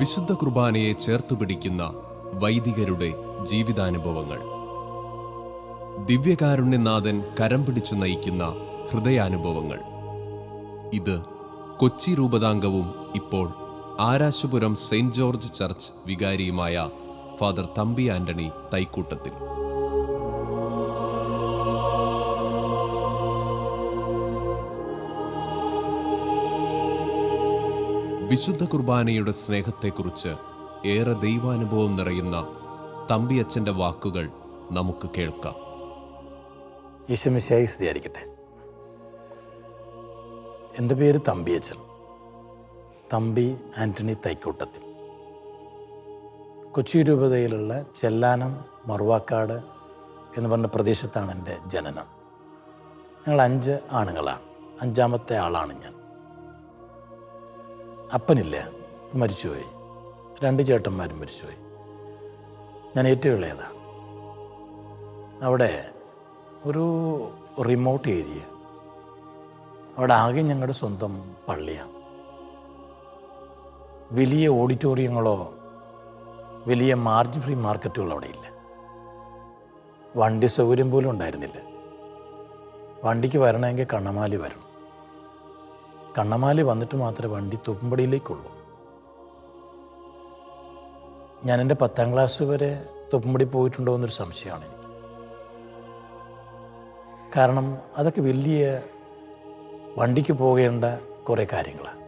വിശുദ്ധ കുർബാനയെ ചേർത്ത് പിടിക്കുന്ന വൈദികരുടെ ജീവിതാനുഭവങ്ങൾ. ദിവ്യകാരുണ്യനാഥൻ കരം പിടിച്ചു നയിക്കുന്ന ഹൃദയാനുഭവങ്ങൾ. ഇത് കൊച്ചി രൂപതാംഗവും ഇപ്പോൾ ആരാശപുരം സെയിന്റ് ജോർജ് ചർച്ച് വികാരിയുമായ ഫാദർ തമ്പി ആന്റണി തൈക്കൂട്ടത്തിൽ. വിശുദ്ധ കുർബാനയുടെ സ്നേഹത്തെക്കുറിച്ച് ഏറെ ദൈവാനുഭവം നിറയുന്ന തമ്പിയച്ഛൻ്റെ വാക്കുകൾ നമുക്ക് കേൾക്കാം. ഈശോ മിശിഹായെ സ്തുതിയായിരിക്കട്ടെ. എൻ്റെ പേര് തമ്പിയച്ഛൻ, തമ്പി ആന്റണി തൈക്കൂട്ടത്തിൽ. കൊച്ചി രൂപതയിലുള്ള ചെല്ലാനം മറുവാക്കാട് എന്ന് പറഞ്ഞ പ്രദേശത്താണ് എൻ്റെ ജനനം. ഞങ്ങൾ 5 ആണുങ്ങളാണ്. 5ാമത്തെ ആളാണ് ഞാൻ. അപ്പനില്ല, മരിച്ചുപോയി. 2 ചേട്ടന്മാരും മരിച്ചുപോയി. ഞാൻ ഏറ്റവും ഇളയതാണ്. അവിടെ ഒരു റിമോട്ട് ഏരിയ, അവിടെ ആകെ ഞങ്ങളുടെ സ്വന്തം പള്ളിയാണ്. വലിയ ഓഡിറ്റോറിയങ്ങളോ വലിയ മാർജിൻ ഫ്രീ മാർക്കറ്റുകളോ അവിടെ ഇല്ല. വണ്ടി സൗകര്യം പോലും ഉണ്ടായിരുന്നില്ല. വണ്ടിക്ക് വരണമെങ്കിൽ കണ്ണമാലി വരണം. കണ്ണമാലി വന്നിട്ട് മാത്രമേ വണ്ടി തൊപ്പുംപടിയിലേക്കുള്ളൂ. ഞാൻ എൻ്റെ 10ാം ക്ലാസ് വരെ തൊപ്പുംപടി പോയിട്ടുണ്ടോ എന്നൊരു സംശയമാണ് എനിക്ക്. കാരണം അതൊക്കെ വലിയ വണ്ടിക്ക് പോകേണ്ട കുറേ കാര്യങ്ങളാണ്.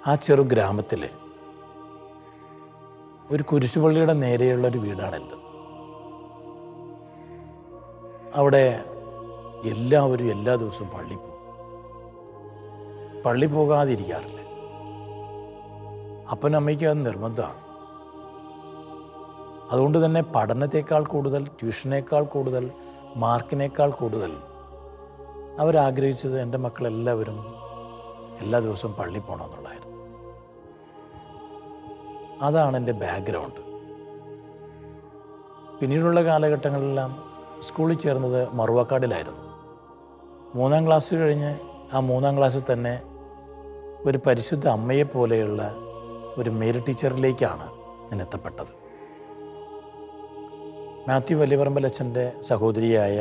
ആ ചെറു ഗ്രാമത്തിൽ ഒരു കുരിശുപള്ളിയുടെ നേരെയുള്ളൊരു വീടാണല്ലോ. അവിടെ എല്ലാവരും എല്ലാ ദിവസവും പള്ളി പോകും. പള്ളി പോകാതിരിക്കാറില്ല. അപ്പനമ്മയ്ക്ക് അത് നിർബന്ധമാണ്. അതുകൊണ്ട് തന്നെ പഠനത്തേക്കാൾ കൂടുതൽ, ട്യൂഷനേക്കാൾ കൂടുതൽ, മാർക്കിനേക്കാൾ കൂടുതൽ അവരാഗ്രഹിച്ചത് എൻ്റെ മക്കളെല്ലാവരും എല്ലാ ദിവസവും പള്ളി പോകണമെന്നുള്ളതായിരുന്നു. അതാണ് എൻ്റെ ബാക്ക്ഗ്രൗണ്ട്. പിന്നീടുള്ള കാലഘട്ടങ്ങളിലെല്ലാം സ്കൂളിൽ ചേർന്നത് മറുവാക്കാടിലായിരുന്നു. 3ാം ക്ലാസ് കഴിഞ്ഞ് ആ 3ാം ക്ലാസ്സിൽ തന്നെ ഒരു പരിശുദ്ധ അമ്മയെ പോലെയുള്ള ഒരു മേരി ടീച്ചറിലേക്കാണ് ഞാൻ എത്തപ്പെട്ടത്. മാത്യു വലിയപറമ്പലച്ഛൻ്റെ സഹോദരിയായ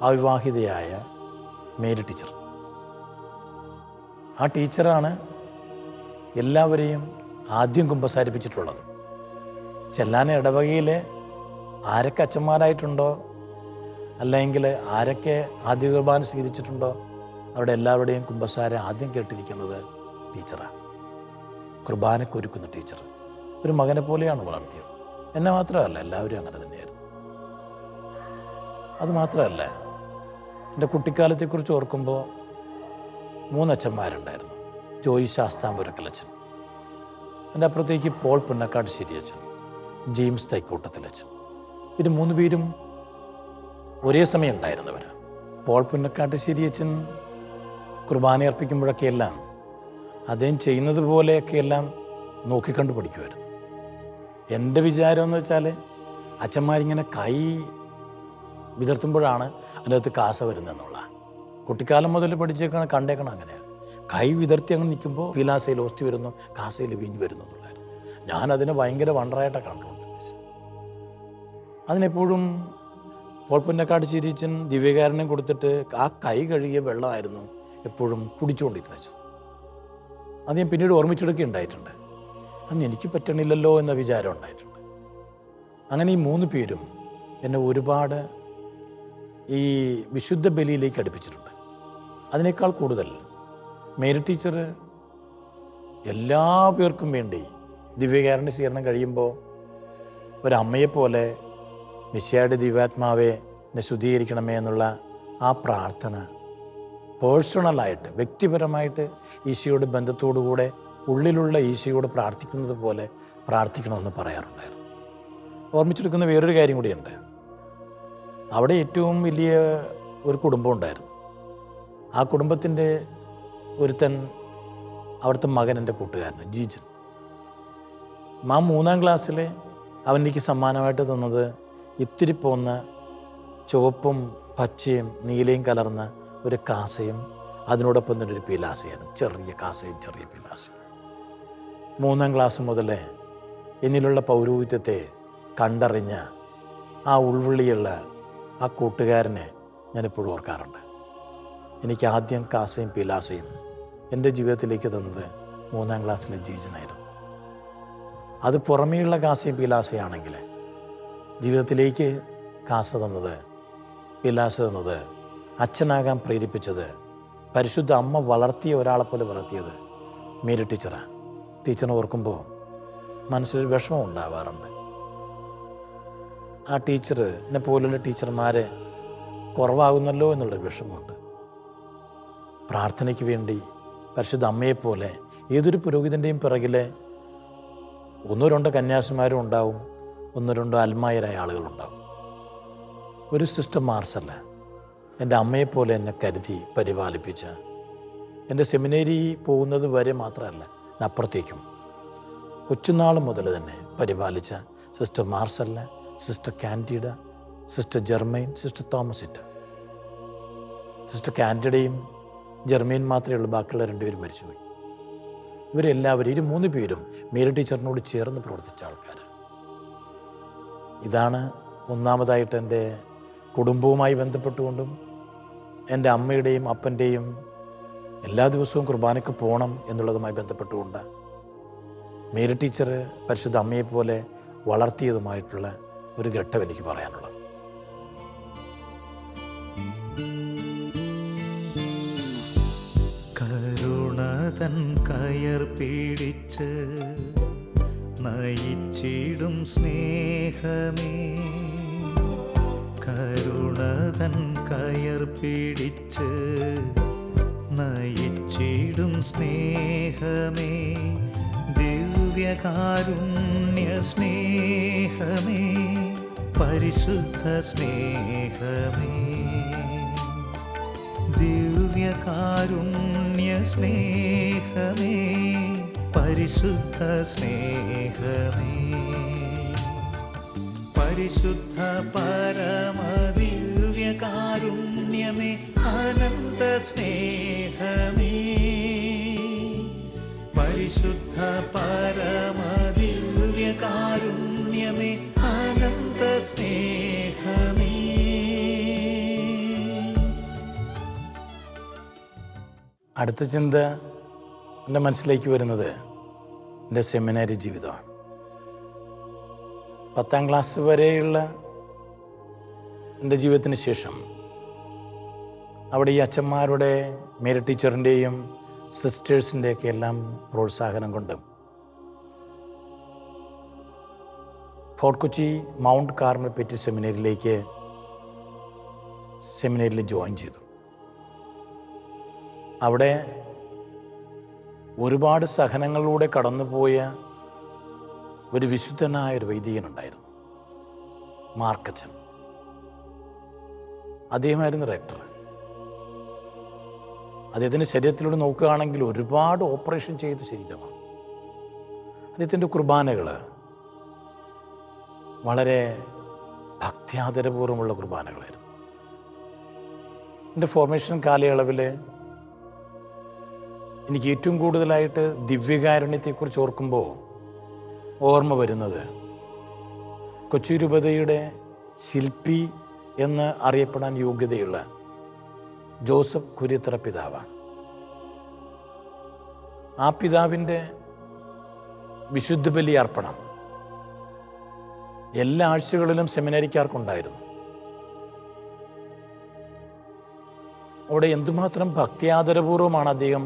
അവിവാഹിതയായ മേരി ടീച്ചർ. ആ ടീച്ചറാണ് എല്ലാവരെയും ആദ്യം കുമ്പസാരിപ്പിച്ചിട്ടുള്ളത്. ചെല്ലാന ഇടവകയിൽ ആരൊക്കെ അച്ഛന്മാരായിട്ടുണ്ടോ, അല്ലെങ്കിൽ ആരൊക്കെ ആദ്യ കുർബാന സ്വീകരിച്ചിട്ടുണ്ടോ, അവിടെ എല്ലാവരുടെയും കുമ്പസാരം ആദ്യം കേട്ടിരിക്കുന്നത് ടീച്ചറാണ്. കുർബാനക്കൊരുക്കുന്ന ടീച്ചർ. ഒരു മകനെ പോലെയാണ് വളർത്തിയത്. എന്നെ മാത്രമല്ല, എല്ലാവരും അങ്ങനെ തന്നെയായിരുന്നു. അതുമാത്രമല്ല, എൻ്റെ കുട്ടിക്കാലത്തെക്കുറിച്ച് ഓർക്കുമ്പോൾ 3 അച്ഛന്മാരുണ്ടായിരുന്നു. ജോയി ശാസ്താംപുരക്കലച്ഛൻ, എൻ്റെ അപ്പുറത്തേക്ക് പോൾ പുന്നക്കാട് ശരിയച്ഛൻ, ജെയിംസ് തൈക്കൂട്ടത്തിലച്ഛൻ. ഇത് 3 പേരും ഒരേ സമയം ഉണ്ടായിരുന്നവരാണ്. പോൾ പുന്നക്കാട്ട് ശരിയച്ഛൻ കുർബാന അർപ്പിക്കുമ്പോഴൊക്കെയെല്ലാം അദ്ദേഹം ചെയ്യുന്നത് പോലെയൊക്കെയെല്ലാം നോക്കിക്കണ്ട് പഠിക്കുമായിരുന്നു. എൻ്റെ വിചാരം എന്ന് വെച്ചാൽ അച്ഛന്മാരിങ്ങനെ കൈ വിതർത്തുമ്പോഴാണ് അതിനകത്ത് കാസ വരുന്നതെന്നുള്ള. കുട്ടിക്കാലം മുതൽ പഠിച്ചേക്കണം, കണ്ടേക്കണം. അങ്ങനെയാണ് കൈ വിതർത്തി അങ്ങ് നിൽക്കുമ്പോൾ പീലാസയിൽ ഓസ്തി വരുന്നു, കാസയിൽ വീഞ്ഞു വരുന്നു എന്നുള്ളതായിരുന്നു. ഞാനതിനെ ഭയങ്കര വണ്ടറായിട്ടാണ് കണ്ടുകൊണ്ടിരുന്നത്. അതിനെപ്പോഴും പോൾ പുന്നക്കാട് ചിരിച്ചൻ ദിവ്യകാരുണ്യം കൊടുത്തിട്ട് ആ കൈ കഴുകിയ വെള്ളമായിരുന്നു എപ്പോഴും കുടിച്ചുകൊണ്ടിരുന്നത്. അത് ഞാൻ പിന്നീട് ഓർമ്മിച്ചെടുക്കുക ഉണ്ടായിട്ടുണ്ട്. അന്ന് എനിക്ക് പറ്റണില്ലല്ലോ എന്ന വിചാരം ഉണ്ടായിട്ടുണ്ട്. അങ്ങനെ ഈ 3 പേരും എന്നെ ഒരുപാട് ഈ വിശുദ്ധ ബലിയിലേക്ക് അടുപ്പിച്ചിട്ടുണ്ട്. അതിനേക്കാൾ കൂടുതൽ മേരി ടീച്ചർ എല്ലാ പേർക്കും വേണ്ടി ദിവ്യകാരുണ്യ സ്വീകരണം കഴിയുമ്പോൾ ഒരമ്മയെപ്പോലെ മിശിഹായുടെ ദിവ്യാത്മാവെ എന്നെ ശുദ്ധീകരിക്കണമേ എന്നുള്ള ആ പ്രാർത്ഥന പേഴ്സണലായിട്ട്, വ്യക്തിപരമായിട്ട് ഈശോയുടെ ബന്ധത്തോടുകൂടെ ഉള്ളിലുള്ള ഈശോയോട് പ്രാർത്ഥിക്കുന്നത് പോലെ പ്രാർത്ഥിക്കണമെന്ന് പറയാറുണ്ടായിരുന്നു. ഓർമ്മിച്ചെടുക്കുന്ന വേറൊരു കാര്യം കൂടിയുണ്ട്. അവിടെ ഏറ്റവും വലിയ ഒരു കുടുംബം ഉണ്ടായിരുന്നു. ആ കുടുംബത്തിൻ്റെ ഒരുത്തൻ, അവിടുത്തെ മകൻ എൻ്റെ കൂട്ടുകാരൻ ജീജൻ. 3ാം ക്ലാസ്സിൽ അവൻ എനിക്ക് സമ്മാനമായിട്ട് തന്നത് ഇത്തിരി പോന്ന ചുവപ്പും പച്ചയും നീലയും കലർന്ന ഒരു കാസയും അതിനോടൊപ്പം തന്നെ ഒരു പീലാസയാണ്. ചെറിയ കാസയും ചെറിയ പീലാസയും. 3ാം ക്ലാസ് മുതലേ എന്നിലുള്ള പൗരോഹിത്യത്തെ കണ്ടറിഞ്ഞ ആ ഉൾവിളിയുള്ള ആ കൂട്ടുകാരനെ ഞാനിപ്പോഴും ഓർക്കാറുണ്ട്. എനിക്ക് ആദ്യം കാസയും പീലാസയും എൻ്റെ ജീവിതത്തിലേക്ക് തന്നത് 3ാം ക്ലാസ്സിലെ ജീജനായിരുന്നു. അത് പുറമേയുള്ള കാസയും പീലാസയാണെങ്കിൽ ജീവിതത്തിലേക്ക് കാസ തന്നത്, പീലാസ തന്നത്, അച്ഛനാകാൻ പ്രേരിപ്പിച്ചത്, പരിശുദ്ധ അമ്മ വളർത്തിയ ഒരാളെപ്പോലെ വളർത്തിയത് മേരി ടീച്ചറാണ്. ടീച്ചറിനെ ഓർക്കുമ്പോൾ മനസ്സിലൊരു വിഷമം ഉണ്ടാവാറുണ്ട്. ആ ടീച്ചറിനെ പോലുള്ള ടീച്ചർമാരെ കുറവാകുന്നല്ലോ എന്നുള്ളൊരു വിഷമമുണ്ട്. പ്രാർത്ഥനയ്ക്ക് വേണ്ടി പരിശുദ്ധ അമ്മയെപ്പോലെ ഏതൊരു പുരോഹിതൻ്റെയും പിറകിലെ 1-2 കന്യാസിമാരും ഉണ്ടാവും, 1-2 അൽമായരായ ആളുകളുണ്ടാവും. ഒരു സിസ്റ്റർ മാർസല്ല എൻ്റെ അമ്മയെപ്പോലെ എന്നെ കരുതി പരിപാലിപ്പിച്ച, എൻ്റെ സെമിനറി പോകുന്നത് വരെ മാത്രമല്ല അപ്പുറത്തേക്കും കൊച്ചുനാൾ മുതൽ തന്നെ പരിപാലിച്ച sister Marcella, sister Candida, sister Germaine, sister Thomasite. Sister കാൻഡിഡയും ജെർമൈൻ മാത്രമേ ഉള്ളൂ, ബാക്കിയുള്ള 2 പേരും മരിച്ചുപോയി. ഇവരെല്ലാവരും 3 പേരും മേരി ടീച്ചറിനോട് ചേർന്ന് പ്രവർത്തിച്ച ആൾക്കാർ. ഇതാണ് ഒന്നാമതായിട്ട് എൻ്റെ കുടുംബവുമായി ബന്ധപ്പെട്ടുകൊണ്ടും എൻ്റെ അമ്മയുടെയും അപ്പൻ്റെയും എല്ലാ ദിവസവും കുർബാനയ്ക്ക് പോകണം എന്നുള്ളതുമായി ബന്ധപ്പെട്ടുകൊണ്ട് മേരി ടീച്ചർ പരിശുദ്ധ അമ്മയെപ്പോലെ വളർത്തിയതുമായിട്ടുള്ള ഒരു ഘട്ടം എനിക്ക് പറയാനുള്ളത്. കരുണതൻ കയർ പിടിച്ച് നയിച്ചിടും സ്നേഹമേ, കരുണതൻ കയർ പിടിച്ച് നയിച്ചിടും സ്നേഹമേ, ദിവ്യകാരുണ്യ സ്നേഹമേ, പരിശുദ്ധ സ്നേഹമേ, ദിവ്യകാരുണ്യ സ്നേഹമേ, പരിശുദ്ധ സ്നേഹമേ, പരിശുദ്ധ പരമദിവ്യകാരുണ്യമേ, അനന്ത സ്നേഹമേ, പരിശുദ്ധ പരമദിവ്യകാരുണ്യമേ, അനന്ത സ്നേഹമേ. അടുത്ത ചിന്ത എൻ്റെ മനസ്സിലേക്ക് വരുന്നത് എൻ്റെ സെമിനാരി ജീവിതമാണ്. 10ാം ക്ലാസ് വരെയുള്ള എൻ്റെ ജീവിതത്തിന് ശേഷം അവിടെ ഈ അച്ഛന്മാരുടെ, മേരി ടീച്ചറിൻ്റെയും സിസ്റ്റേഴ്സിൻ്റെയൊക്കെ എല്ലാം പ്രോത്സാഹനം കൊണ്ട് fort Kochi mount Carmel petty സെമിനാരിയിൽ ജോയിൻ ചെയ്തു. അവിടെ ഒരുപാട് സഹനങ്ങളിലൂടെ കടന്നുപോയ ഒരു വിശുദ്ധനായ ഒരു വൈദികനുണ്ടായിരുന്നു, മാർക്കച്ചൻ. അദ്ദേഹമായിരുന്നു റെക്ടർ. അദ്ദേഹത്തിൻ്റെ ശരീരത്തിലൂടെ നോക്കുകയാണെങ്കിൽ ഒരുപാട് ഓപ്പറേഷൻ ചെയ്ത ശരീരമാണ്. അദ്ദേഹത്തിൻ്റെ കുർബാനകൾ വളരെ ഭക്ത്യാദരപൂർവ്വമുള്ള കുർബാനകളായിരുന്നു. എൻ്റെ ഫോർമേഷൻ കാലയളവിൽ എനിക്ക് ഏറ്റവും കൂടുതലായിട്ട് ദിവ്യകാരുണ്യത്തെക്കുറിച്ച് ഓർക്കുമ്പോൾ ഓർമ്മ വരുന്നത് കൊച്ചി രൂപതയുടെ ശില്പി എന്ന് അറിയപ്പെടാൻ യോഗ്യതയുള്ള ജോസഫ് കുര്യത്തറ പിതാവാണ്. ആ പിതാവിൻ്റെ വിശുദ്ധ ബലി അർപ്പണം എല്ലാ ആഴ്ചകളിലും സെമിനാരിക്കാർക്കുണ്ടായിരുന്നു. അവിടെ എന്തുമാത്രം ഭക്തിയാദരപൂർവ്വമാണ് അദ്ദേഹം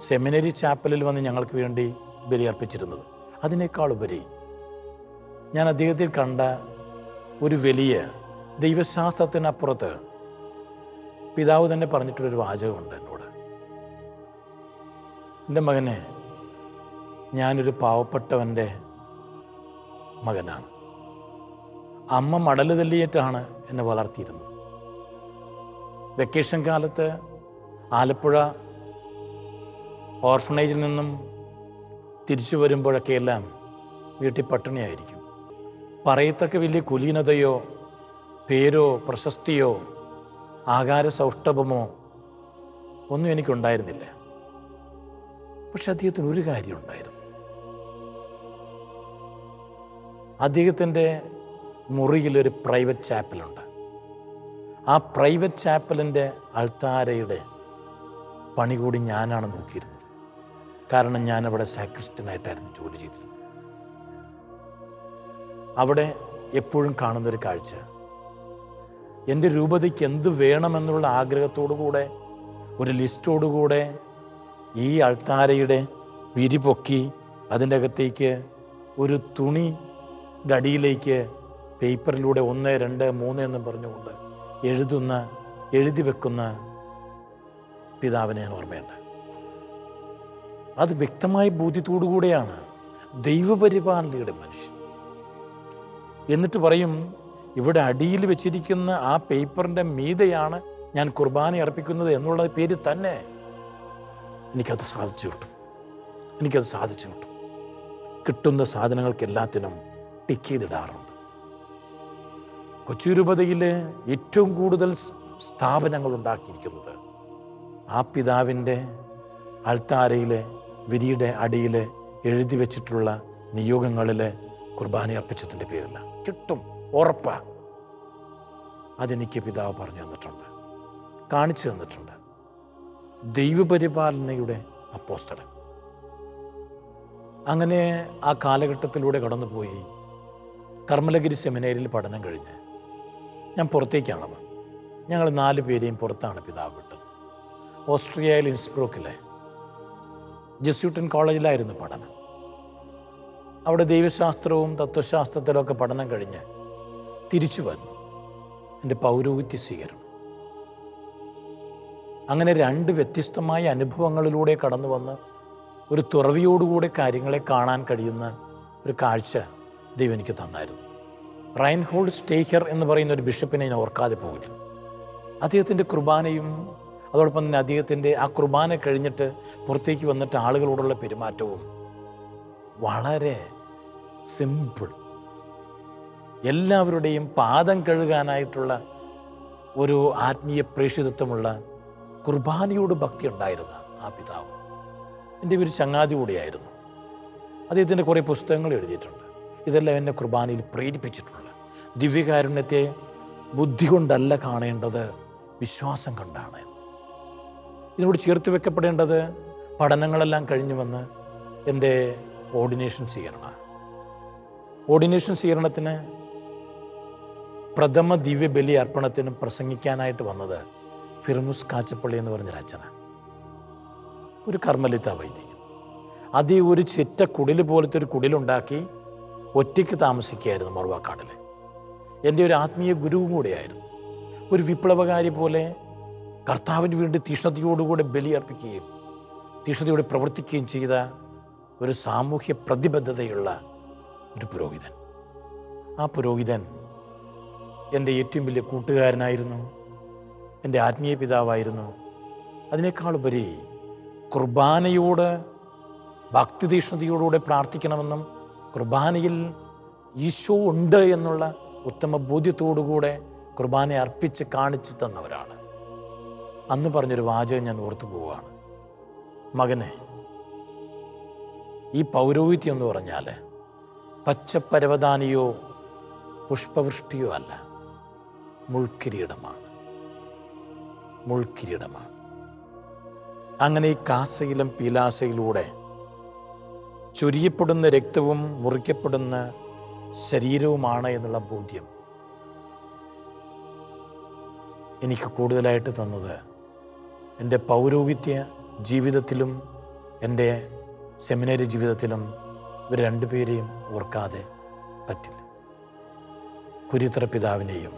സെമിനറി ചാപ്പലിൽ വന്ന് ഞങ്ങൾക്ക് വേണ്ടി ബലിയർപ്പിച്ചിരുന്നത്. അതിനേക്കാളുപരി ഞാൻ അദ്ദേഹത്തിൽ കണ്ട ഒരു വലിയ ദൈവശാസ്ത്രത്തിനപ്പുറത്ത് പിതാവ് തന്നെ പറഞ്ഞിട്ടുള്ളൊരു വാചകമുണ്ട് എന്നോട്. എൻ്റെ മകനെ, ഞാനൊരു പാവപ്പെട്ടവൻ്റെ മകനാണ്. അമ്മ മടല് തല്ലിയിട്ടാണ് എന്നെ വളർത്തിയിരുന്നത്. വെക്കേഷൻ കാലത്ത് ആലപ്പുഴ ഓർഫനേജിൽ നിന്നും തിരിച്ചു വരുമ്പോഴൊക്കെയെല്ലാം വീട്ടിൽ പട്ടിണിയായിരിക്കും. പറയത്തക്ക വലിയ കുലീനതയോ പേരോ പ്രശസ്തിയോ ആകാര സൗഷ്ഠവമോ ഒന്നും എനിക്കുണ്ടായിരുന്നില്ല. പക്ഷെ അദ്ദേഹത്തിന് ഒരു കാര്യമുണ്ടായിരുന്നു. അദ്ദേഹത്തിൻ്റെ മുറിയിലൊരു പ്രൈവറ്റ് ചാപ്പലുണ്ട്. ആ പ്രൈവറ്റ് ചാപ്പലിൻ്റെ അൾത്താരയുടെ പണി കൂടി ഞാനാണ് നോക്കിയിരുന്നത്. കാരണം ഞാനവിടെ സാക്രിസ്റ്റനായിട്ടായിരുന്നു ജോലി ചെയ്തിരുന്നത്. അവിടെ എപ്പോഴും കാണുന്നൊരു കാഴ്ച, എൻ്റെ രൂപതയ്ക്ക് എന്ത് വേണമെന്നുള്ള ആഗ്രഹത്തോടു കൂടെ ഒരു ലിസ്റ്റോടുകൂടെ ഈ അൾത്താരയുടെ വിരി പൊക്കി അതിൻ്റെ അകത്തേക്ക് ഒരു തുണിയുടെ അടിയിലേക്ക് പേപ്പറിലൂടെ 1, 2, 3 എന്നും പറഞ്ഞുകൊണ്ട് എഴുതി വെക്കുന്ന പിതാവിനെ ഞാൻ ഓർമ്മയുണ്ട്. അത് വ്യക്തമായ ബോധ്യത്തോടു കൂടെയാണ് ദൈവപരിപാലനയുടെ മനുഷ്യൻ. എന്നിട്ട് പറയും, ഇവിടെ അടിയിൽ വെച്ചിരിക്കുന്ന ആ പേപ്പറിൻ്റെ മീതെയാണ് ഞാൻ കുർബാന അർപ്പിക്കുന്നത് എന്നുള്ള പേര് തന്നെ എനിക്കത് സാധിച്ചു കിട്ടും. കിട്ടുന്ന സാധനങ്ങൾക്ക് എല്ലാത്തിനും ടിക്ക് ചെയ്തിടാറുണ്ട്. കൊച്ചി രൂപതയിൽ ഏറ്റവും കൂടുതൽ സ്ഥാപനങ്ങൾ ഉണ്ടാക്കിയിരിക്കുന്നത് ആ പിതാവിൻ്റെ അൾത്താരയിലെ വിരിയുടെ അടിയിൽ എഴുതി വെച്ചിട്ടുള്ള നിയോഗങ്ങളിൽ കുർബാന അർപ്പിച്ചതിൻ്റെ പേരില്ല. കിട്ടും, ഉറപ്പാ. അതെനിക്ക് പിതാവ് പറഞ്ഞു തന്നിട്ടുണ്ട്, കാണിച്ചു തന്നിട്ടുണ്ട്. ദൈവപരിപാലനയുടെ അപ്പോസ്തലൻ. അങ്ങനെ ആ കാലഘട്ടത്തിലൂടെ കടന്നുപോയി. കർമ്മലഗിരി സെമിനാരിയിൽ പഠനം കഴിഞ്ഞ് ഞാൻ പുറത്തേക്കാണത്. ഞങ്ങൾ 4 പേരെയും പുറത്താണ് പിതാവ് വിട്ടത്. ഓസ്ട്രിയയിൽ ഇൻസ്ബ്രൂക്കിലെ ജെസ്യൂട്ടൻ കോളേജിലായിരുന്നു പഠനം. അവിടെ ദൈവശാസ്ത്രവും തത്വശാസ്ത്രത്തിലൊക്കെ പഠനം കഴിഞ്ഞ് തിരിച്ചു വന്നു. എൻ്റെ പൗരോഹിത്യ സ്വീകരണം. അങ്ങനെ 2 വ്യത്യസ്തമായ അനുഭവങ്ങളിലൂടെ കടന്നു വന്ന് ഒരു തുറവിയോടുകൂടെ കാര്യങ്ങളെ കാണാൻ കഴിയുന്ന ഒരു കാഴ്ച ദൈവം എനിക്ക് തന്നായിരുന്നു. റൈൻഹോൾഡ് സ്റ്റേഹർ എന്ന് പറയുന്ന ഒരു ബിഷപ്പിനെ ഞാൻ ഓർക്കാതെ പോകില്ല. അദ്ദേഹത്തിൻ്റെ കുർബാനയും അതോടൊപ്പം തന്നെ അദ്ദേഹത്തിൻ്റെ ആ കുർബാന കഴിഞ്ഞിട്ട് പുറത്തേക്ക് വന്നിട്ട് ആളുകളോടുള്ള പെരുമാറ്റവും വളരെ സിമ്പിൾ. എല്ലാവരുടെയും പാദം കഴുകാനായിട്ടുള്ള ഒരു ആത്മീയ പ്രേഷിതത്വമുള്ള കുർബാനയോട് ഭക്തി ഉണ്ടായിരുന്ന ആ പിതാവ് എൻ്റെ ഒരു ചങ്ങാതി കൂടിയായിരുന്നു. അദ്ദേഹത്തിൻ്റെ കുറേ പുസ്തകങ്ങൾ എഴുതിയിട്ടുണ്ട്. ഇതെല്ലാം എന്നെ കുർബാനയിൽ പ്രേരിപ്പിച്ചിട്ടുള്ള ദിവ്യകാരുണ്യത്തെ ബുദ്ധി കൊണ്ടല്ല കാണേണ്ടത്, വിശ്വാസം കൊണ്ടാണ്. ഇതിനോട് ചേർത്ത് വെക്കപ്പെടേണ്ടത് പഠനങ്ങളെല്ലാം കഴിഞ്ഞു വന്ന് എൻ്റെ ഓർഡിനേഷൻ സ്വീകരണത്തിന് പ്രഥമ ദിവ്യബലി അർപ്പണത്തിനും പ്രസംഗിക്കാനായിട്ട് വന്നത് ഫിർമുസ് കാച്ചപ്പള്ളി എന്ന് പറഞ്ഞൊരച്ഛനാണ്. ഒരു കർമ്മലിത്ത വൈദികൻ. അതേ ഒരു ചെറ്റ കുടിൽ പോലത്തെ ഒരു കുടിലുണ്ടാക്കി ഒറ്റയ്ക്ക് താമസിക്കുകയായിരുന്നു മറുവാക്കാടിൽ. എൻ്റെ ഒരു ആത്മീയ ഗുരുവും കൂടെയായിരുന്നു. ഒരു വിപ്ലവകാരി പോലെ കർത്താവിന് വേണ്ടി തീഷ്ണതയോടുകൂടെ ബലിയർപ്പിക്കുകയും തീഷ്ണതയോടെ പ്രവർത്തിക്കുകയും ചെയ്ത ഒരു സാമൂഹ്യ പ്രതിബദ്ധതയുള്ള ഒരു പുരോഹിതൻ. ആ പുരോഹിതൻ എൻ്റെ ഏറ്റവും വലിയ കൂട്ടുകാരനായിരുന്നു, എൻ്റെ ആത്മീയ പിതാവായിരുന്നു. അതിനേക്കാളുപരി കുർബാനയോട് ഭക്തിതീഷ്ണതയോടുകൂടെ പ്രാർത്ഥിക്കണമെന്നും കുർബാനയിൽ ഈശോ ഉണ്ട് എന്നുള്ള ഉത്തമ ബോധ്യത്തോടുകൂടെ കുർബാന അർപ്പിച്ച് കാണിച്ചു തന്നവരാണ്. അന്ന് പറഞ്ഞൊരു വാചകം ഞാൻ ഓർത്തു പോവുകയാണ്. മകനെ, ഈ പൗരോഹിത്യം എന്ന് പറഞ്ഞാൽ പച്ചപ്പരവതാനിയോ പുഷ്പവൃഷ്ടിയോ അല്ല, മുൾക്കിരീടമാണ്. അങ്ങനെ ഈ കാസയിലും പീലാസയിലൂടെ ചൊരിയപ്പെടുന്ന രക്തവും മുറിക്കപ്പെടുന്ന ശരീരവുമാണ് എന്നുള്ള ബോധ്യം എനിക്ക് കൂടുതലായിട്ട് തന്നത് എൻ്റെ പൗരോഹിത്യ ജീവിതത്തിലും എൻ്റെ സെമിനാരി ജീവിതത്തിലും ഇവർ 2 പേരെയും ഓർക്കാതെ പറ്റില്ല. കുരിത്തറ പിതാവിനെയും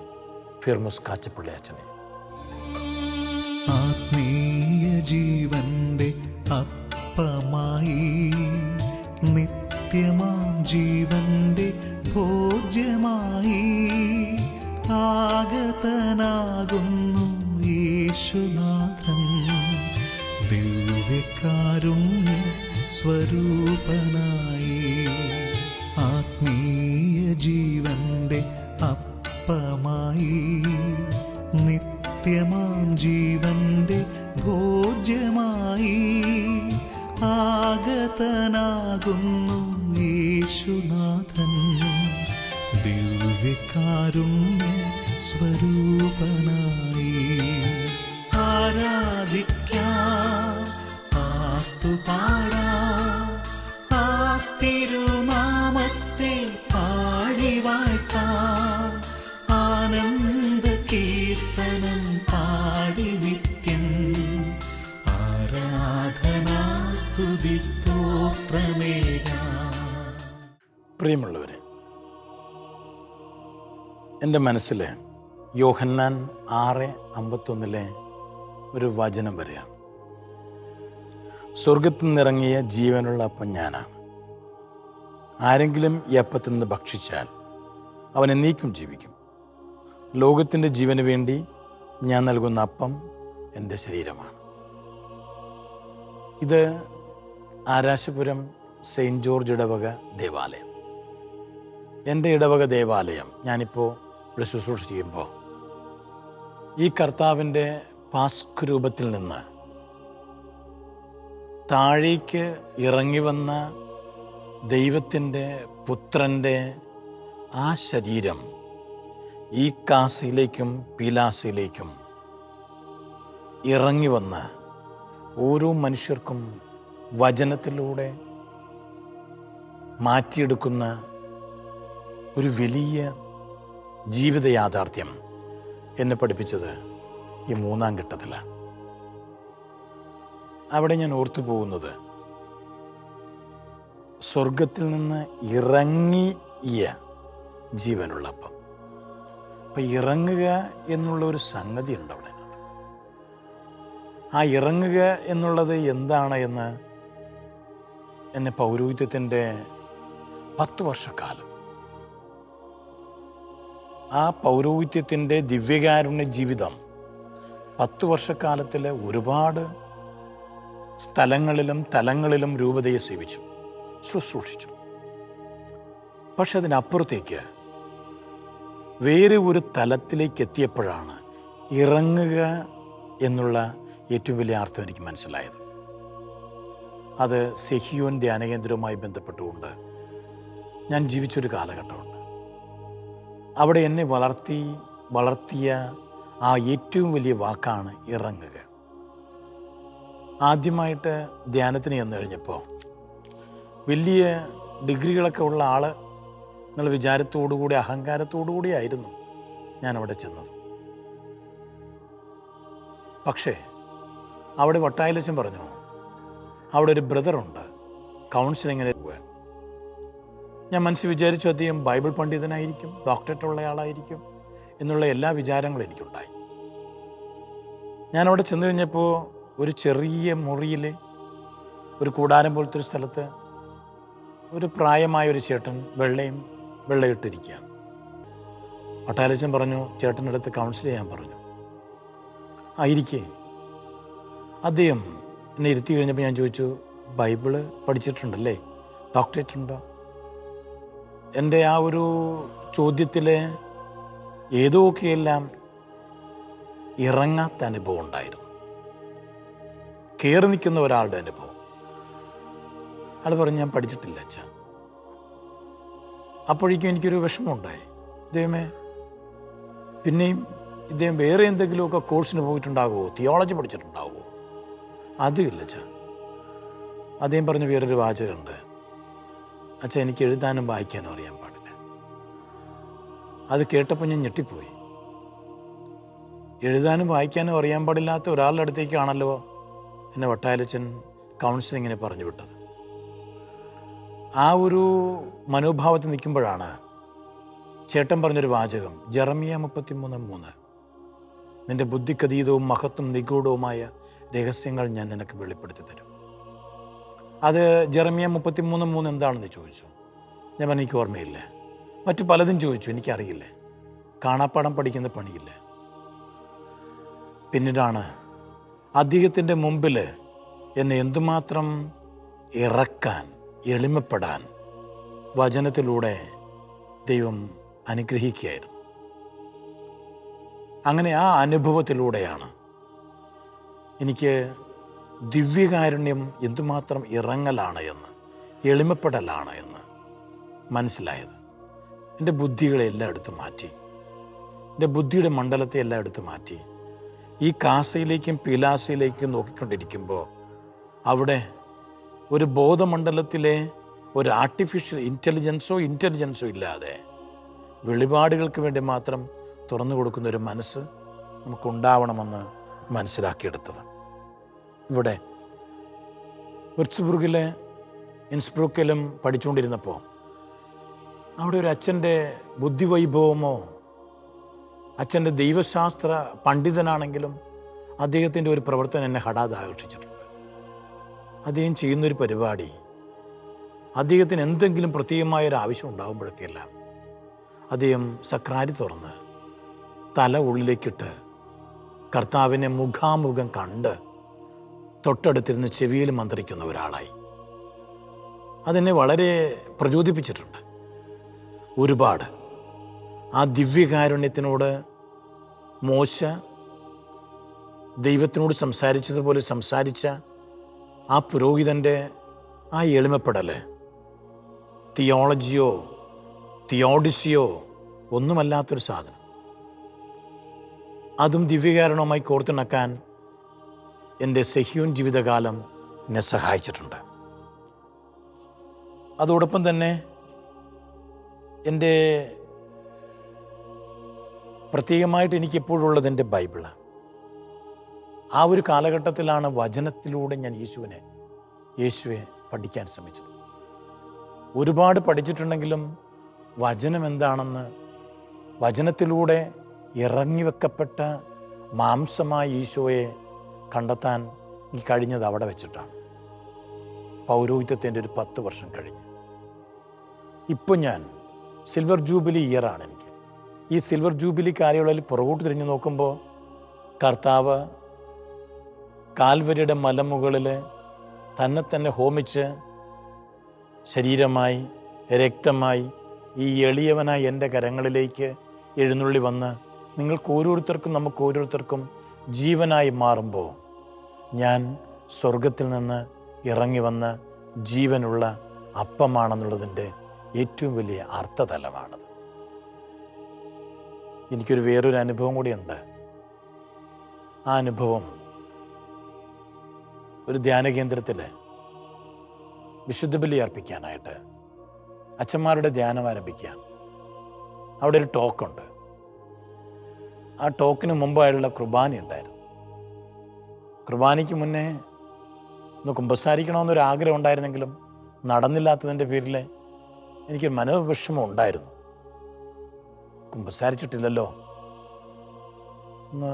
ഫിർമുസ് കാച്ചപ്പള്ളി അച്ഛനെയും. ആത്മീയ ജീവന്റെ അപ്പമായി, നിത്യമാം ജീവന്റെ ഭോജ്യമായി ആഗതനാകുന്നു യേശുനാഥൻ. ദിവ്യകാരുണ്യ സ്വരൂപനായി ആത്മീയ ജീവന്റെ അപ്പമായി, നിത്യമാം ജീവന്റെ ഭോജ്യമായി ആഗതനാകുന്നു യേശുനാഥൻ. ദിവ്യകാരുണ്യ സ്വരൂപനായി ആരാധിക്കാം, പാട്ടുപാടാം, ആ തിരുനാമത്തെ പാടി വാഴ്ത്താം, ആനന്ദ കീർത്തനം പാടി നിത്യം ആരാധനാ സ്തുതി സ്തോത്രമേകാം. പ്രിയമുള്ളവരെ, എൻ്റെ മനസ്സിൽ യോഹന്നാൻ 6:51 ഒരു വചനം വരെയാണ്. സ്വർഗത്തിൽ നിന്നിറങ്ങിയ ജീവനുള്ള അപ്പം ഞാനാണ്. ആരെങ്കിലും ഈ അപ്പത്തിൽ നിന്ന് ഭക്ഷിച്ചാൽ അവൻ എന്നേക്കും ജീവിക്കും. ലോകത്തിൻ്റെ ജീവന് വേണ്ടി ഞാൻ നൽകുന്ന അപ്പം എൻ്റെ ശരീരമാണ്. ഇത് ആരാശപുരം സെയിൻറ്റ് ജോർജ് ഇടവക ദേവാലയം. എൻ്റെ ഇടവക ദേവാലയം ഞാനിപ്പോൾ ഇവിടെ ശുശ്രൂഷ ചെയ്യുമ്പോൾ ഈ കർത്താവിൻ്റെ പാസ്ക് രൂപത്തിൽ നിന്ന് താഴേക്ക് ഇറങ്ങി വന്ന ദൈവത്തിൻ്റെ പുത്രൻ്റെ ആ ശരീരം ഈ കാസയിലേക്കും പീലാസയിലേക്കും ഇറങ്ങി വന്ന് ഓരോ മനുഷ്യർക്കും വചനത്തിലൂടെ മാറ്റിയെടുക്കുന്ന ഒരു വലിയ ജീവിത യാഥാർത്ഥ്യം എന്നെ പഠിപ്പിച്ചത് ഈ 3-ാം ഘട്ടത്തിലാണ്. അവിടെ ഞാൻ ഓർത്തു പോകുന്നത് സ്വർഗത്തിൽ നിന്ന് ഇറങ്ങിയ ജീവനുള്ള അപ്പം. അപ്പം ഇറങ്ങുക എന്നുള്ള ഒരു സംഗതി ഉണ്ട് അവിടെ. ആ ഇറങ്ങുക എന്നുള്ളത് എന്താണ് എന്ന് എന്നെ പൗരോഹിത്യത്തിൻ്റെ 10 വർഷക്കാലം, ആ പൗരോഹിത്യത്തിൻ്റെ ദിവ്യകാരുണ്യ ജീവിതം 10 വർഷക്കാലത്തിൽ ഒരുപാട് സ്ഥലങ്ങളിലും തലങ്ങളിലും രൂപതയെ സേവിച്ചു, ശുശ്രൂഷിച്ചു. പക്ഷെ അതിനപ്പുറത്തേക്ക് വേറെ ഒരു തലത്തിലേക്ക് എത്തിയപ്പോഴാണ് ഇറങ്ങുക എന്നുള്ള ഏറ്റവും വലിയ അർത്ഥം എനിക്ക് മനസ്സിലായത്. അത് സെഹിയോൻ ധ്യാനകേന്ദ്രവുമായി ബന്ധപ്പെട്ടുകൊണ്ട് ഞാൻ ജീവിച്ചൊരു കാലഘട്ടമുണ്ട്. അവിടെ എന്നെ വളർത്തിയ ആ ഏറ്റവും വലിയ വാക്കാണ് ഇറങ്ങുക. ആദ്യമായിട്ട് ധ്യാനത്തിന് ചെന്ന് കഴിഞ്ഞപ്പോൾ വലിയ ഡിഗ്രികളൊക്കെ ഉള്ള ആൾ എന്നുള്ള വിചാരത്തോടുകൂടി അഹങ്കാരത്തോടുകൂടി ആയിരുന്നു ഞാൻ അവിടെ ചെന്നത്. പക്ഷേ അവിടെ വട്ടായിലച്ചൻ പറഞ്ഞു, അവിടെ ഒരു ബ്രദറുണ്ട് കൗൺസിലിങ്ങിന് പോകാൻ. ഞാൻ മനസ്സിൽ വിചാരിച്ചു അദ്ദേഹം ബൈബിൾ പണ്ഡിതനായിരിക്കും, ഡോക്ടറേറ്റ് ഉള്ളയാളായിരിക്കും എന്നുള്ള എല്ലാ വിചാരങ്ങളും എനിക്കുണ്ടായി. ഞാനവിടെ ചെന്ന് കഴിഞ്ഞപ്പോൾ ഒരു ചെറിയ മുറിയിൽ ഒരു കൂടാരം പോലത്തെ ഒരു സ്ഥലത്ത് ഒരു പ്രായമായൊരു ചേട്ടൻ വെള്ളയിട്ടിരിക്കുകയാണ്. വട്ടാലച്ചൻ പറഞ്ഞു, ചേട്ടൻ്റെ അടുത്ത് കൗൺസിൽ ചെയ്യാൻ പറഞ്ഞു. ആയിരിക്കേ. അദ്ദേഹം എന്നെ ഇരുത്തി കഴിഞ്ഞപ്പോൾ ഞാൻ ചോദിച്ചു, ബൈബിള് പഠിച്ചിട്ടുണ്ടല്ലേ, ഡോക്ടറേറ്റ് ഉണ്ടോ? എൻ്റെ ആ ഒരു ചോദ്യത്തിൽ ഏതൊക്കെയെല്ലാം ഇറങ്ങാത്ത അനുഭവം ഉണ്ടായിരുന്നു. കയറി നിൽക്കുന്ന ഒരാളുടെ അനുഭവം. ആൾ പറഞ്ഞു, ഞാൻ പഠിച്ചിട്ടില്ല അച്ഛാ. അപ്പോഴേക്കും എനിക്കൊരു വിഷമമുണ്ടായി. ദൈവമേ, പിന്നെയും ഇദ്ദേഹം വേറെ എന്തെങ്കിലുമൊക്കെ കോഴ്സിന് പോയിട്ടുണ്ടാകുമോ, തിയോളജി പഠിച്ചിട്ടുണ്ടാകുമോ? അതുമില്ല അച്ഛാ. അദ്ദേഹം പറഞ്ഞ വേറൊരു വാചകമുണ്ട്, അച്ഛാ എനിക്ക് എഴുതാനും വായിക്കാനും അറിയാൻ പാടില്ല. അത് കേട്ടപ്പോൾ ഞാൻ ഞെട്ടിപ്പോയി. എഴുതാനും വായിക്കാനും അറിയാൻ പാടില്ലാത്ത ഒരാളുടെ അടുത്തേക്കാണല്ലോ എന്നെ വട്ടായലച്ചൻ കൗൺസിലിങ്ങിനെ പറഞ്ഞു വിട്ടത്. ആ ഒരു മനോഭാവത്തിൽ നിൽക്കുമ്പോഴാണ് ചേട്ടൻ പറഞ്ഞൊരു വാചകം, ജെറമിയ 33:3, നിന്റെ ബുദ്ധിക്കതീതവും മഹത്വം നിഗൂഢവുമായ രഹസ്യങ്ങൾ ഞാൻ നിനക്ക് വെളിപ്പെടുത്തി തരും. അത് ജെറമിയ 33:3 എന്താണെന്ന് ചോദിച്ചു. ഞാൻ പറഞ്ഞു, എനിക്ക് ഓർമ്മയില്ല. മറ്റു പലതും ചോദിച്ചു, എനിക്കറിയില്ല. കാണാപ്പാടം പഠിക്കുന്ന പണിയില്ല. പിന്നീടാണ് അദ്ദേഹത്തിൻ്റെ മുമ്പിൽ എന്നെ എന്തുമാത്രം ഇറക്കാൻ, എളിമപ്പെടാൻ വചനത്തിലൂടെ ദൈവം അനുഗ്രഹിക്കുകയായിരുന്നു. അങ്ങനെ ആ അനുഭവത്തിലൂടെയാണ് എനിക്ക് ദിവ്യകാരുണ്യം എന്തുമാത്രം ഇറങ്ങലാണ് എന്ന്, എളിമപ്പെടലാണ് എന്ന് മനസ്സിലായത്. എൻ്റെ ബുദ്ധികളെ എല്ലാം എടുത്ത് മാറ്റി, എൻ്റെ ബുദ്ധിയുടെ മണ്ഡലത്തെ എല്ലാം എടുത്ത് മാറ്റി ഈ കാസയിലേക്കും പിലാസയിലേക്കും നോക്കിക്കൊണ്ടിരിക്കുമ്പോൾ അവിടെ ഒരു ബോധമണ്ഡലത്തിലെ ഒരു ആർട്ടിഫിഷ്യൽ ഇൻ്റലിജൻസോ ഇല്ലാതെ വെളിപാടുകൾക്ക് വേണ്ടി മാത്രം തുറന്നു കൊടുക്കുന്ന ഒരു മനസ്സ് നമുക്കുണ്ടാവണമെന്ന് മനസ്സിലാക്കിയെടുത്തത്. ഇവിടെ വിർട്സ്ബുർഗിലെ ഇൻസ്ബ്രൂക്കിലും പഠിച്ചുകൊണ്ടിരുന്നപ്പോൾ അവിടെ ഒരു അച്ഛൻ്റെ ബുദ്ധിവൈഭവമോ, അച്ഛൻ്റെ ദൈവശാസ്ത്ര പണ്ഡിതനാണെങ്കിലും അദ്ദേഹത്തിൻ്റെ ഒരു പ്രവർത്തനം എന്നെ ഹഠാത് ആകർഷിച്ചിട്ടുണ്ട്. അദ്ദേഹം ചെയ്യുന്നൊരു പരിപാടി, അദ്ദേഹത്തിന് എന്തെങ്കിലും പ്രത്യേകമായൊരു ആവശ്യം ഉണ്ടാകുമ്പോഴൊക്കെയെല്ലാം അദ്ദേഹം സക്രാരി തുറന്ന് തല ഉള്ളിലേക്കിട്ട് കർത്താവിനെ മുഖാമുഖം കണ്ട് തൊട്ടടുത്തിരുന്ന് ചെവിയിൽ മന്ത്രിക്കുന്ന ഒരാളായി. അതെന്നെ വളരെ പ്രചോദിപ്പിച്ചിട്ടുണ്ട് ഒരുപാട്. ആ ദിവ്യകാരുണ്യത്തിനോട് മോശ ദൈവത്തിനോട് സംസാരിച്ചതുപോലെ സംസാരിച്ച ആ പുരോഹിതൻ്റെ ആ എളിമപ്പെടൽ തിയോളജിയോ തിയോഡിസിയോ ഒന്നുമല്ലാത്തൊരു സാധനം, അതും ദിവ്യകാരണവുമായി കോർത്തിണക്കാൻ എൻ്റെ സെഹ്യോൻ ജീവിതകാലം എന്നെ സഹായിച്ചിട്ടുണ്ട്. അതോടൊപ്പം തന്നെ എൻ്റെ പ്രത്യേകമായിട്ട് എനിക്കെപ്പോഴുള്ളത് എൻ്റെ ബൈബിള്. ആ ഒരു കാലഘട്ടത്തിലാണ് വചനത്തിലൂടെ ഞാൻ യേശുവെ പഠിക്കാൻ ശ്രമിച്ചത്. ഒരുപാട് പഠിച്ചിട്ടുണ്ടെങ്കിലും വചനം എന്താണെന്ന്, വചനത്തിലൂടെ ഇറങ്ങി വെക്കപ്പെട്ട മാംസമായ ഈശോയെ കണ്ടെത്താൻ എനിക്ക് കഴിഞ്ഞത് അവിടെ വെച്ചിട്ടാണ്. പൗരോഹിത്യത്തിൻ്റെ ഒരു 10 വർഷം കഴിഞ്ഞ് ഇപ്പം ഞാൻ സിൽവർ ജൂബിലി ഇയറാണ് എനിക്ക്. ഈ സിൽവർ ജൂബിലി കാലയളവിൽ പുറകോട്ട് തിരിഞ്ഞു നോക്കുമ്പോൾ കർത്താവ് കാൽവരിയുടെ മലമുകളിൽ തന്നെ ഹോമിച്ച് ശരീരമായി രക്തമായി ഈ എളിയവനായി എൻ്റെ കരങ്ങളിലേക്ക് എഴുന്നള്ളി വന്ന് നമുക്ക് ഓരോരുത്തർക്കും ജീവനായി മാറുമ്പോൾ ഞാൻ സ്വർഗത്തിൽ നിന്ന് ഇറങ്ങി വന്ന ജീവനുള്ള അപ്പമാണെന്നുള്ളതിൻ്റെ ഏറ്റവും വലിയ അർത്ഥതലമാണത്. എനിക്കൊരു വേറൊരു അനുഭവം കൂടിയുണ്ട്. ആ അനുഭവം ഒരു ധ്യാന കേന്ദ്രത്തിൽ വിശുദ്ധ ബലി അർപ്പിക്കാനായിട്ട് അച്ഛന്മാരുടെ ധ്യാനം ആരംഭിക്കുക. അവിടെ ഒരു ടോക്കുണ്ട്. ആ ടോക്കിന് മുമ്പായുള്ള കുർബാന ഉണ്ടായിരുന്നു. കുർബാനയ്ക്ക് മുന്നേ ഒന്ന് കുമ്പസാരിക്കണമെന്നൊരാഗ്രഹം ഉണ്ടായിരുന്നെങ്കിലും നടന്നില്ലാത്തതിൻ്റെ പേരിൽ എനിക്കൊരു മനോവിഷമം ഉണ്ടായിരുന്നു. കുമ്പസാരിച്ചിട്ടില്ലല്ലോ, ഒന്ന്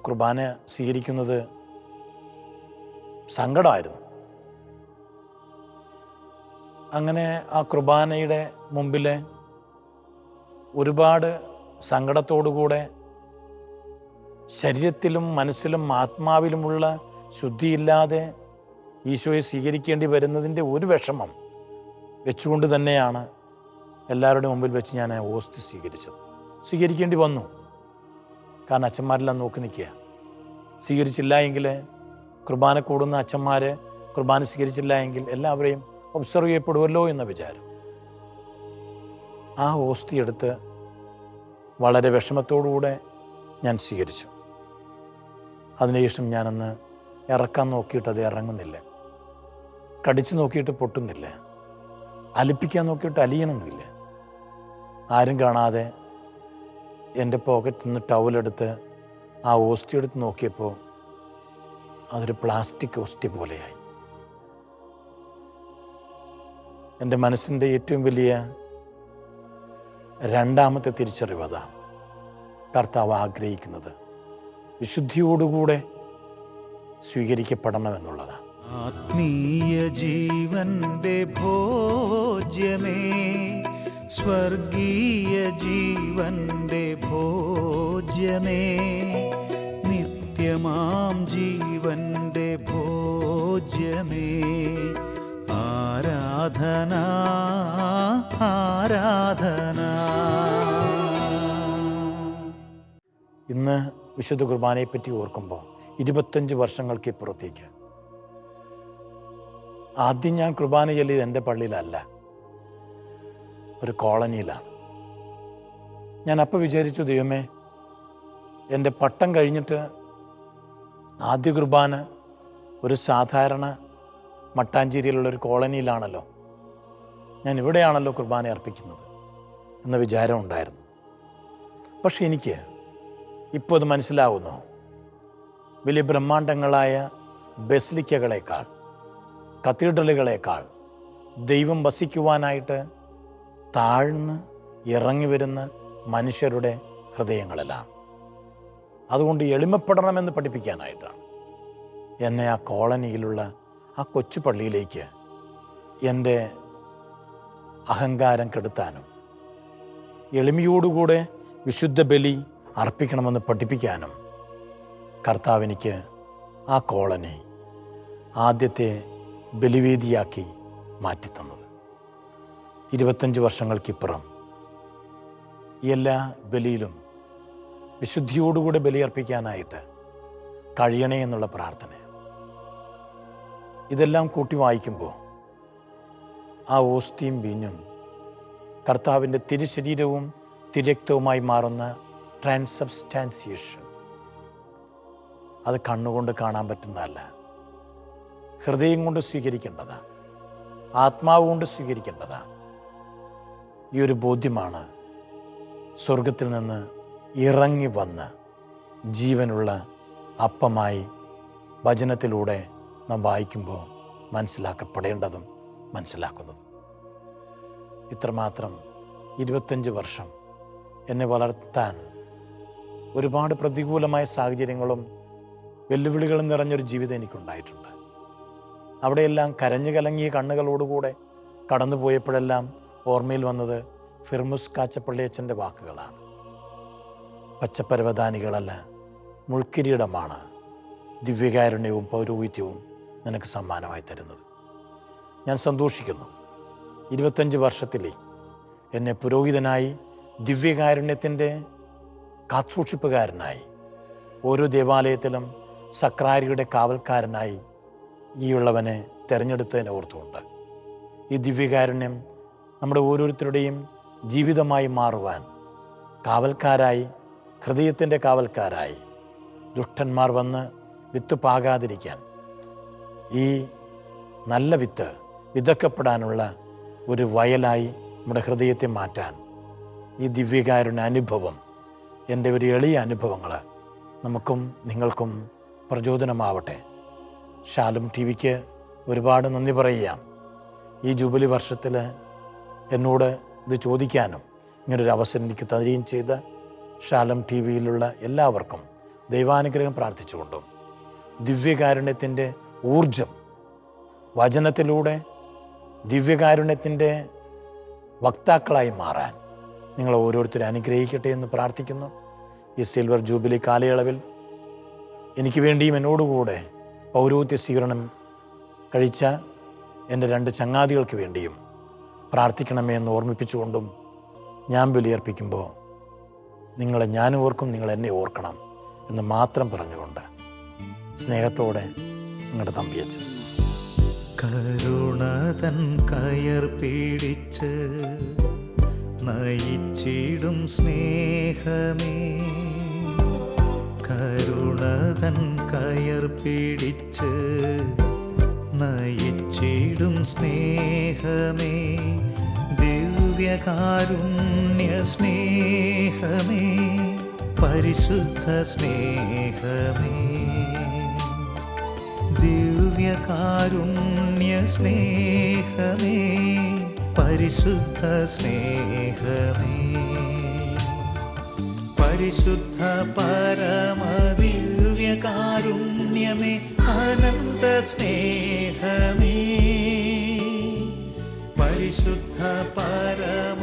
കുർബാന സ്വീകരിക്കുന്നത് സങ്കടമായിരുന്നു. അങ്ങനെ ആ കുർബാനയുടെ മുമ്പിൽ ഒരുപാട് സങ്കടത്തോടുകൂടെ ശരീരത്തിലും മനസ്സിലും ആത്മാവിലുമുള്ള ശുദ്ധിയില്ലാതെ ഈശോയെ സ്വീകരിക്കേണ്ടി വരുന്നതിൻ്റെ ഒരു വിഷമം വെച്ചുകൊണ്ട് തന്നെയാണ് എല്ലാവരുടെയും മുമ്പിൽ വെച്ച് ഞാൻ ഓസ്തി സ്വീകരിക്കേണ്ടി വന്നു. കാരണം അച്ഛന്മാരെല്ലാം നോക്കി നിൽക്കുക. സ്വീകരിച്ചില്ല എങ്കിൽ കുർബാന കൂടുന്ന അച്ഛന്മാർ കുർബാന സ്വീകരിച്ചില്ല എങ്കിൽ എല്ലാവരെയും ഒബ്സർവ് ചെയ്യപ്പെടുമല്ലോ എന്ന വിചാരം. ആ ഓസ്തി എടുത്ത് വളരെ വിഷമത്തോടുകൂടെ ഞാൻ സ്വീകരിച്ചു. അതിനുശേഷം ഞാനന്ന് ഇറക്കാൻ നോക്കിയിട്ട് അത് ഇറങ്ങുന്നില്ല, കടിച്ചു നോക്കിയിട്ട് പൊട്ടുന്നില്ല, അലിപ്പിക്കാൻ നോക്കിയിട്ട് അലിയണമെന്നില്ല. ആരും കാണാതെ എൻ്റെ പോക്കറ്റിൽ നിന്ന് ടവലെടുത്ത് ആ ഓസ്തി എടുത്ത് നോക്കിയപ്പോൾ അതൊരു പ്ലാസ്റ്റിക് ഓസ്തി പോലെയായി. എൻ്റെ മനസ്സിൻ്റെ ഏറ്റവും വലിയ രണ്ടാമത്തെ തിരിച്ചറിവ് അതാണ്. കർത്താവ് ആഗ്രഹിക്കുന്നത് വിശുദ്ധിയോടുകൂടെ സ്വീകരിക്കപ്പെടണമെന്നുള്ളതാണ്. ആത്മീയ ജീവന്റെ ഭോജ്യമേ, സ്വർഗീയ ജീവന്റെ ഭോജ്യമേ, നിത്യമാം ജീവന്റെ ഭോജ്യമേ, ആരാധന ആരാധന. ഇന്ന് വിശുദ്ധ കുർബാനയെപ്പറ്റി ഓർക്കുമ്പോൾ 25 വർഷങ്ങൾക്ക് ഇപ്പുറത്തേക്ക് ആദ്യം ഞാൻ കുർബാന ചൊല്ലിയത് എൻ്റെ പള്ളിയിലല്ല, ഒരു കോളനിയിലാണ്. ഞാൻ അപ്പോൾ വിചാരിച്ചു, ദൈവമേ, എൻ്റെ പട്ടം കഴിഞ്ഞിട്ട് ആദ്യ കുർബാന ഒരു സാധാരണ മട്ടാഞ്ചേരിയിലുള്ളൊരു കോളനിയിലാണല്ലോ, ഞാൻ ഇവിടെയാണല്ലോ കുർബാന അർപ്പിക്കുന്നത് എന്ന വിചാരം ഉണ്ടായിരുന്നു. പക്ഷെ എനിക്ക് ഇപ്പോൾ അത് മനസ്സിലാവുന്നു. വലിയ ബ്രഹ്മാണ്ഡങ്ങളായ ബസിലിക്കകളേക്കാൾ, കത്തീഡ്രലുകളേക്കാൾ ദൈവം വസിക്കുവാനായിട്ട് താഴ്ന്ന് ഇറങ്ങി വരുന്ന മനുഷ്യരുടെ ഹൃദയങ്ങളിലാണ്. അതുകൊണ്ട് എളിമപ്പെടണമെന്ന് പഠിപ്പിക്കാനായിട്ടാണ് എന്നെ ആ കോളനിയിലുള്ള ആ കൊച്ചു പള്ളിയിലേക്ക് എൻ്റെ അഹങ്കാരം കെടുത്താനും എളിമയോടുകൂടെ വിശുദ്ധ ബലി അർപ്പിക്കണമെന്ന് പഠിപ്പിക്കാനും കർത്താവിനിക്ക് ആ കോളനി ആദ്യത്തെ ബലിവേദിയാക്കി മാറ്റിത്തന്നത്. 25 വർഷങ്ങൾക്കിപ്പുറം എല്ലാ ബലിയിലും വിശുദ്ധിയോടുകൂടെ ബലിയർപ്പിക്കാനായിട്ട് കഴിയണേ എന്നുള്ള പ്രാർത്ഥന. ഇതെല്ലാം കൂട്ടി വായിക്കുമ്പോൾ ആ ഓസ്തിയും വീഞ്ഞും കർത്താവിൻ്റെ തിരുശരീരവും തിരക്തവുമായി മാറുന്ന ട്രാൻസബ്സ്റ്റാൻസിയേഷൻ, അത് കണ്ണുകൊണ്ട് കാണാൻ പറ്റുന്നതല്ല, ഹൃദയം കൊണ്ട് സ്വീകരിക്കേണ്ടതാണ്, ആത്മാവ് കൊണ്ട് സ്വീകരിക്കേണ്ടതാണ്. ഈ ഒരു ബോധ്യമാണ് സ്വർഗത്തിൽ നിന്ന് ഇറങ്ങി വന്ന് ജീവനുള്ള അപ്പമായി വചനത്തിലൂടെ നാം വായിക്കുമ്പോൾ മനസ്സിലാക്കപ്പെടേണ്ടതും മനസ്സിലാക്കുന്നതും. ഇത്രമാത്രം 25 വർഷം എന്നെ വളർത്താൻ ഒരുപാട് പ്രതികൂലമായ സാഹചര്യങ്ങളും വെല്ലുവിളികളും നിറഞ്ഞൊരു ജീവിതം എനിക്കുണ്ടായിട്ടുണ്ട്. അവിടെയെല്ലാം കരഞ്ഞു കലങ്ങിയ കണ്ണുകളോടുകൂടെ കടന്നു പോയപ്പോഴെല്ലാം ഓർമ്മയിൽ വന്നത് ഫിർമുസ് കാച്ചപ്പള്ളിയച്ഛൻ്റെ വാക്കുകളാണ്. പച്ചപ്പരവധാനികളല്ല, മുൾക്കിരീടമാണ് ദിവ്യകാരുണ്യവും പൗരോഹിത്യവും നിനക്ക് സമ്മാനമായി തരുന്നത്. ഞാൻ സന്തോഷിക്കുന്നു. 25 വർഷത്തിലെ എന്നെ പുരോഹിതനായി, ദിവ്യകാരുണ്യത്തിൻ്റെ കാത്തുസൂക്ഷിപ്പുകാരനായി, ഓരോ ദേവാലയത്തിലും സക്രാരിയുടെ കാവൽക്കാരനായി ഈ ഉള്ളവനെ തിരഞ്ഞെടുത്തതിനെ ഓർത്തുകൊണ്ട് ഈ ദിവ്യകാരുണ്യം നമ്മുടെ ഓരോരുത്തരുടെയും ജീവിതമായി മാറുവാൻ കാവൽക്കാരായി, ഹൃദയത്തിൻ്റെ കാവൽക്കാരായി, ദുഷ്ടന്മാർ വന്ന് വിത്ത് പാകാതിരിക്കാൻ, ഈ നല്ല വിത്ത് വിതക്കപ്പെടാനുള്ള ഒരു വയലായി നമ്മുടെ ഹൃദയത്തെ മാറ്റാൻ ഈ ദിവ്യകാരുണ്യ അനുഭവം, എൻ്റെ ഒരു എളിയ അനുഭവങ്ങൾ നമുക്കും നിങ്ങൾക്കും പ്രചോദനമാവട്ടെ. ഷാലും ടി വിക്ക് ഒരുപാട് നന്ദി പറയുകയാണ്. ഈ ജൂബിലി വർഷത്തിൽ എന്നോട് ഇത് ചോദിക്കാനും ഇങ്ങനൊരു അവസരം എനിക്ക് തരികയും ചെയ്ത ഷാലം ടി വിയിലുള്ള എല്ലാവർക്കും ദൈവാനുഗ്രഹം പ്രാർത്ഥിച്ചുകൊണ്ടും ദിവ്യകാരുണ്യത്തിൻ്റെ ഊർജം വചനത്തിലൂടെ ദിവ്യകാരുണ്യത്തിൻ്റെ വക്താക്കളായി മാറാൻ നിങ്ങൾ ഓരോരുത്തരും അനുഗ്രഹിക്കട്ടെ എന്ന് പ്രാർത്ഥിക്കുന്നു. ഈ സിൽവർ ജൂബിലി കാലയളവിൽ എനിക്ക് വേണ്ടിയും എന്നോടുകൂടെ പൗരോഹിത്യ സ്വീകരണം കഴിച്ച എൻ്റെ 2 ചങ്ങാതികൾക്ക് വേണ്ടിയും പ്രാർത്ഥിക്കണമേ എന്ന് ഓർമ്മിപ്പിച്ചുകൊണ്ടും ഞാൻ ബലിയർപ്പിക്കുമ്പോൾ നിങ്ങളെ ഞാൻ ഓർക്കും, നിങ്ങൾ എന്നെ ഓർക്കണം എന്ന് മാത്രം പറഞ്ഞുകൊണ്ട് സ്നേഹത്തോടെ നിങ്ങളുടെ തമ്പിയച്ഛൻ. കരുണതൻ കയർ പിടിച്ച് നയിച്ചിടും സ്നേഹമേ, കരുണതൻ കയർ പിടിച്ച് നയിച്ചിടും സ്നേഹമേ, ദിവ്യകാരുണ്യ സ്നേഹമേ, പരിശുദ്ധ സ്നേഹമേ, ദിവ്യകാരുണ്യ സ്നേഹമേ, പരിശുദ്ധ സ്നേഹമേ, പരിശുദ്ധ പരമദിവ്യകാരുണ്യമേ, അനന്ത സ്നേഹമേ, പരിശുദ്ധ പരമ